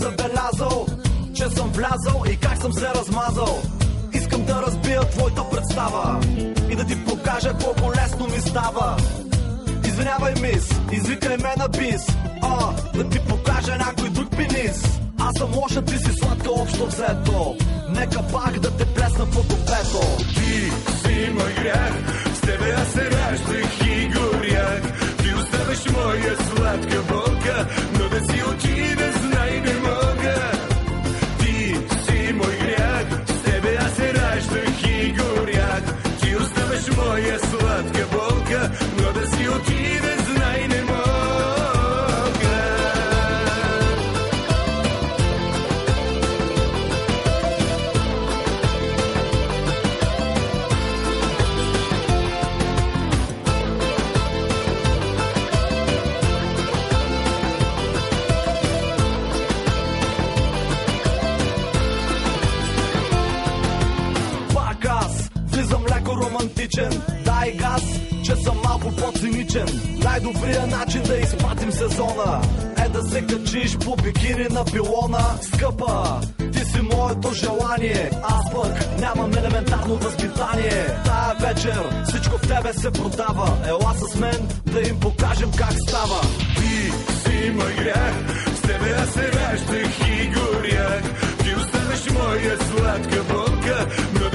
Забелязал, че съм влязал и как съм се размазал. Искам да разбия твоята представа и да ти покажа колко лесно ми става. Извинявай, мис, извикай ме на бис, да ти покажа някой друг пенис. Аз съм лоша, ти си сладка общо взето. Нека пак да те плесна по копето. Ти си мой грях, с тебе аз се раждах и горях. Ти оставаш моя сладка болка, но да си отида знай не мога. Ти си мой грях, с тебе аз се раждах и горях. Ти оставаш моя сладка болка, но да си отида знай не мога. Романтичен, дай газ, че съм малко по-циничен. Най-добрият начин да изпратим сезона е да се качиш по бикини на пилона. Скъпа, ти си моето желание, аз пък нямам елементарно възпитание. Тая вечер всичко в тебе се продава. Ела с мен да им покажем как става. Ти си мой грях, с тебе аз се раждах и горях. Ти оставаш моя сладка болка, но